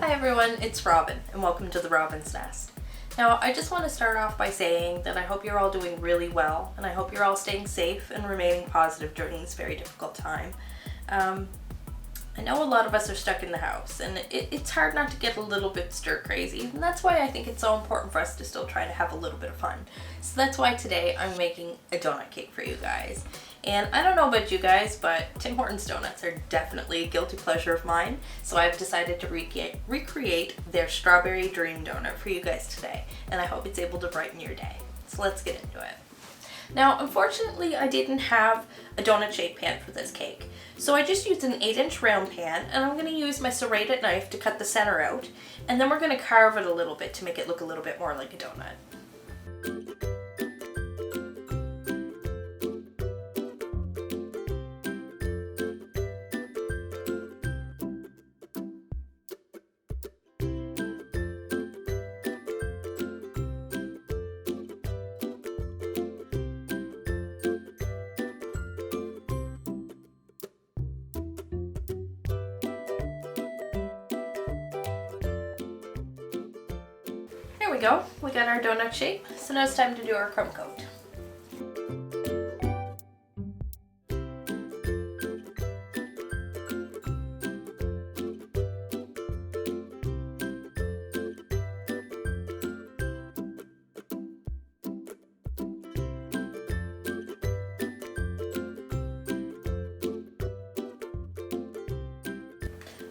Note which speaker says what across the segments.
Speaker 1: Hi everyone, it's Robin and welcome to the Robin's Nest. Now I just want to start off by saying that I hope you're all doing really well and I hope you're all staying safe and remaining positive during this very difficult time. I know a lot of us are stuck in the house and it's hard not to get a little bit stir crazy, and that's why I think it's so important for us to still try to have a little bit of fun. So that's why today I'm making a donut cake for you guys. And I don't know about you guys, but Tim Hortons donuts are definitely a guilty pleasure of mine, so I've decided to recreate their strawberry dream donut for you guys today, and I hope it's able to brighten your day. So let's get into it. Now, unfortunately, I didn't have a donut shaped pan for this cake, so I just used an 8-inch round pan, and I'm going to use my serrated knife to cut the center out, and then we're going to carve it a little bit to make it look a little bit more like a donut. There we go, we got our donut shape, so now it's time to do our crumb coat.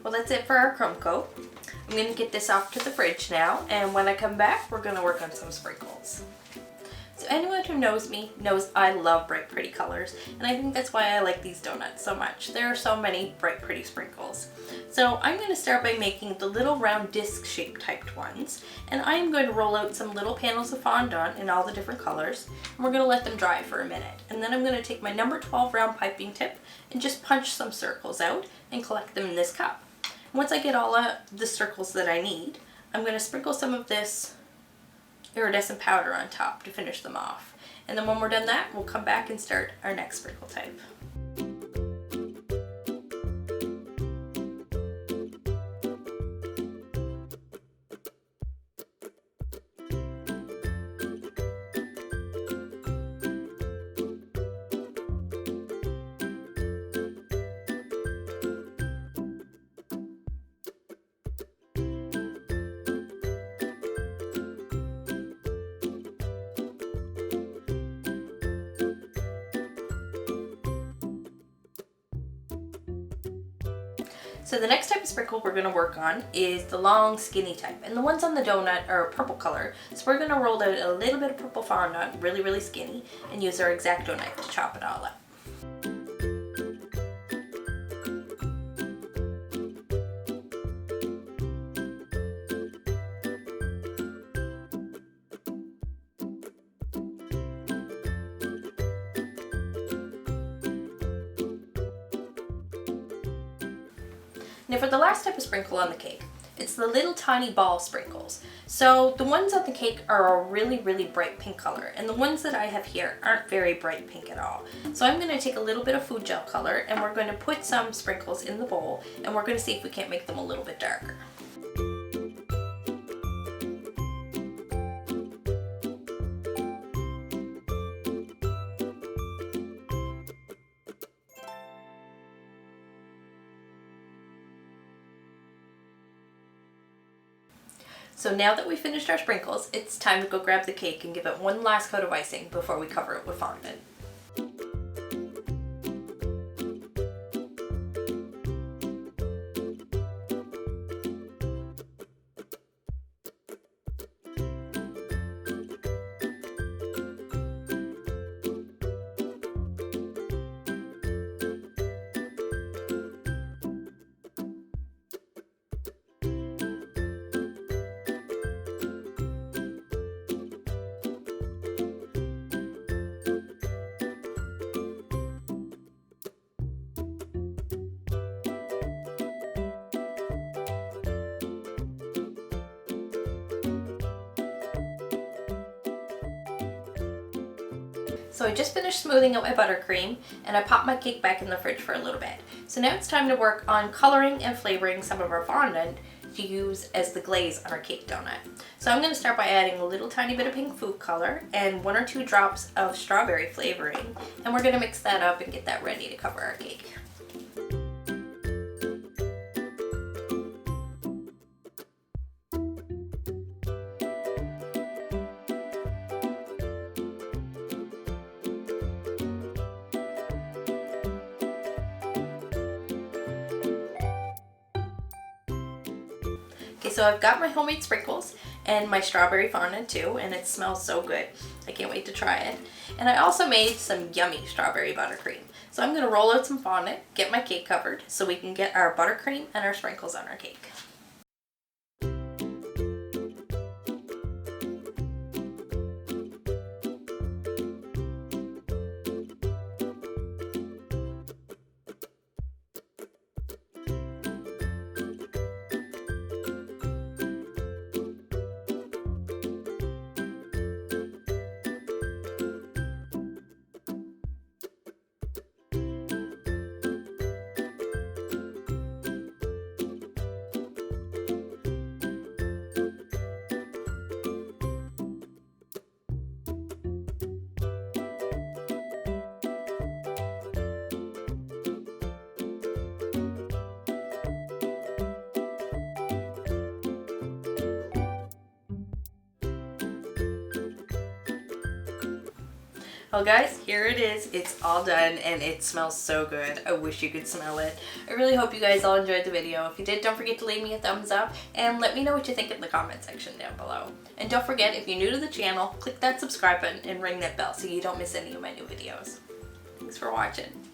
Speaker 1: Well, that's it for our crumb coat. I'm going to get this off to the fridge now, and when I come back, we're going to work on some sprinkles. So anyone who knows me knows I love bright, pretty colors, and I think that's why I like these donuts so much. There are so many bright, pretty sprinkles. So I'm going to start by making the little round disc-shaped typed ones, and I am going to roll out some little panels of fondant in all the different colors, and we're going to let them dry for a minute. And then I'm going to take my number 12 round piping tip and just punch some circles out and collect them in this cup. Once I get all of the circles that I need, I'm going to sprinkle some of this iridescent powder on top to finish them off. And then when we're done that, we'll come back and start our next sprinkle type. So the next type of sprinkle we're going to work on is the long skinny type, and the ones on the donut are a purple color, so we're going to roll out a little bit of purple fondant, really skinny, and use our X-Acto knife to chop it all up. Now for the last type of sprinkle on the cake, it's the little tiny ball sprinkles. So the ones on the cake are a really bright pink color, and the ones that I have here aren't very bright pink at all. So I'm going to take a little bit of food gel color and we're going to put some sprinkles in the bowl, and we're going to see if we can't make them a little bit darker. So now that we've finished our sprinkles, it's time to go grab the cake and give it one last coat of icing before we cover it with fondant. So I just finished smoothing out my buttercream and I popped my cake back in the fridge for a little bit. So now it's time to work on coloring and flavoring some of our fondant to use as the glaze on our cake donut. So I'm going to start by adding a little tiny bit of pink food color and 1 or 2 drops of strawberry flavoring, and we're going to mix that up and get that ready to cover our cake. Okay, so I've got my homemade sprinkles and my strawberry fondant too, and it smells so good. I can't wait to try it. And I also made some yummy strawberry buttercream. So I'm gonna roll out some fondant, get my cake covered so we can get our buttercream and our sprinkles on our cake. Well guys, here it is. It's all done and it smells so good. I wish you could smell it. I really hope you guys all enjoyed the video. If you did, don't forget to leave me a thumbs up and let me know what you think in the comment section down below. And don't forget, if you're new to the channel, click that subscribe button and ring that bell so you don't miss any of my new videos. Thanks for watching.